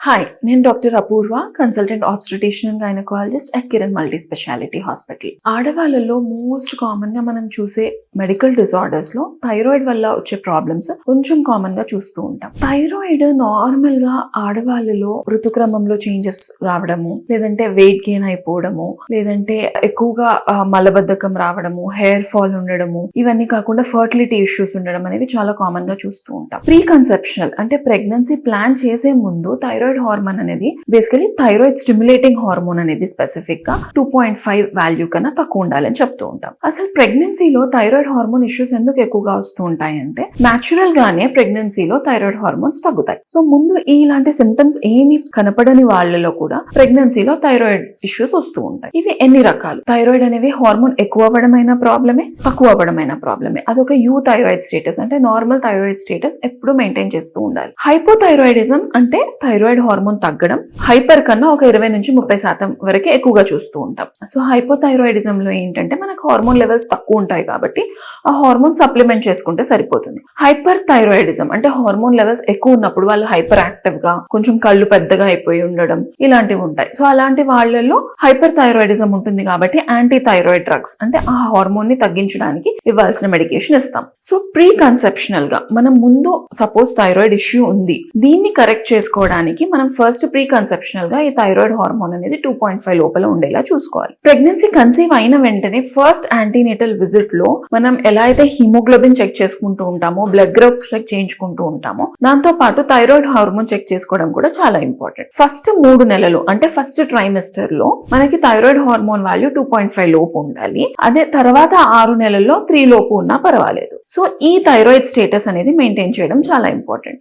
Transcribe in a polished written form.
Hi, నేను doctor Apoorva, consultant obstetrician and gynaecologist at Kiran multi speciality hospital. ఆడవాళ్ళలో most common గా మనం చూసే మెడికల్ డిజార్డర్స్ లో థైరాయిడ్ వల్ల వచ్చే ప్రాబ్లమ్స్ కొంచెం కామన్ గా చూస్తూ ఉంటాం. థైరాయిడ్ నార్మల్ గా ఆడవాళ్ళలో ఋతుక్రమంలో చేంజెస్ రావడము, లేదంటే వెయిట్ గెయిన్ అయిపోవడము, లేదంటే ఎక్కువగా మలబద్ధకం రావడము, హెయిర్ ఫాల్ ఉండడము, ఇవన్నీ కాకుండా ఫర్టిలిటీ ఇష్యూస్ ఉండడం అనేవి చాలా కామన్ గా చూస్తూ ఉంటాం. ప్రీ కన్సెప్షనల్ అంటే ప్రెగ్నెన్సీ ప్లాన్ చేసే ముందు థైరాయిడ్ హార్మోన్ అనేది బేసికలీ థైరాయిడ్ స్టిమ్యులేటింగ్ హార్మోన్ అనేది స్పెసిఫిక్ గా 2.5 వాల్యూ కన్నా తక్కువ ఉండాలని చెప్తూ ఉంటాం. అసలు ప్రెగ్నెన్సీలో థైరాయిడ్ హార్మోన్ ఇష్యూస్ ఎందుకు ఎక్కువగా వస్తూ ఉంటాయంటే న్యాచురల్ గానే ప్రెగ్నెన్సీలో థైరాయిడ్ హార్మోన్స్ తగ్గుతాయి. సో ముందు ఇలాంటి సింప్టమ్స్ ఏమి కనపడని వాళ్ళలో కూడా ప్రెగ్నెన్సీలో థైరాయిడ్ ఇష్యూస్ వస్తూ ఉంటాయి. ఇవి ఎన్ని రకాలు? థైరాయిడ్ అనేవి హార్మోన్ ఎక్కువ అవ్వడమైన ప్రాబ్లమే, తక్కువ అవ్వడమైన ప్రాబ్లమే. అదొక యూ థైరాయిడ్ స్టేటస్ అంటే నార్మల్ థైరాయిడ్ స్టేటస్ ఎప్పుడు మెయింటైన్ చేస్తూ ఉండాలి. హైపోథైరాయిడిజం అంటే థైరాయిడ్ హార్మోన్ తగ్గడం, హైపర్ కన్నా ఒక 20 నుంచి 30% వరకు ఎక్కువగా చూస్తూ ఉంటాం. సో హైపోథైరాయిడిజం లో ఏంటంటే మనకు హార్మోన్ లెవెల్స్ తక్కువ ఉంటాయి కాబట్టి ఆ హార్మోన్ సప్లిమెంట్ చేసుకుంటే సరిపోతుంది. హైపర్ థైరాయిడిజం అంటే హార్మోన్ లెవెల్స్ ఎక్కువ ఉన్నప్పుడు వాళ్ళు హైపర్ యాక్టివ్ గా, కొంచెం కళ్ళు పెద్దగా అయిపోయి ఉండడం, ఇలాంటివి ఉంటాయి. సో అలాంటి వాళ్ళలో హైపర్ థైరాయిడిజం ఉంటుంది కాబట్టి యాంటీ థైరాయిడ్ డ్రగ్స్ అంటే ఆ హార్మోన్ ని తగ్గించడానికి ఇవ్వాల్సిన మెడికేషన్ ఇస్తాం. సో ప్రీ కన్సెప్షనల్ గా మనం ముందు సపోజ్ థైరాయిడ్ ఇష్యూ ఉంది, దీన్ని కరెక్ట్ చేసుకోవడానికి మనం ఫస్ట్ ప్రీ కన్సెప్షనల్ గా ఈ థైరాయిడ్ హార్మోన్ అనేది 2.5 లోపల ఉండేలా చూసుకోవాలి. ప్రెగ్నెన్సీ కన్సీవ్ అయిన వెంటనే ఫస్ట్ యాంటీనేటల్ విజిట్ లో మనం ఎలా అయితే హిమోగ్లోబిన్ చెక్ చేసుకుంటూ ఉంటామో, బ్లడ్ గ్రూప్ చెక్ చేయించుకుంటూ ఉంటామో, దాంతో పాటు థైరాయిడ్ హార్మోన్ చెక్ చేసుకోవడం కూడా చాలా ఇంపార్టెంట్. ఫస్ట్ 3 నెలలు అంటే ఫస్ట్ ట్రైమెస్టర్ లో మనకి థైరాయిడ్ హార్మోన్ వాల్యూ 2.5 లోపు ఉండాలి. అదే తర్వాత 6 నెలల్లో 3 లోపు ఉన్నా పర్వాలేదు. సో ఈ థైరాయిడ్ స్టేటస్ అనేది మెయింటైన్ చేయడం చాలా ఇంపార్టెంట్.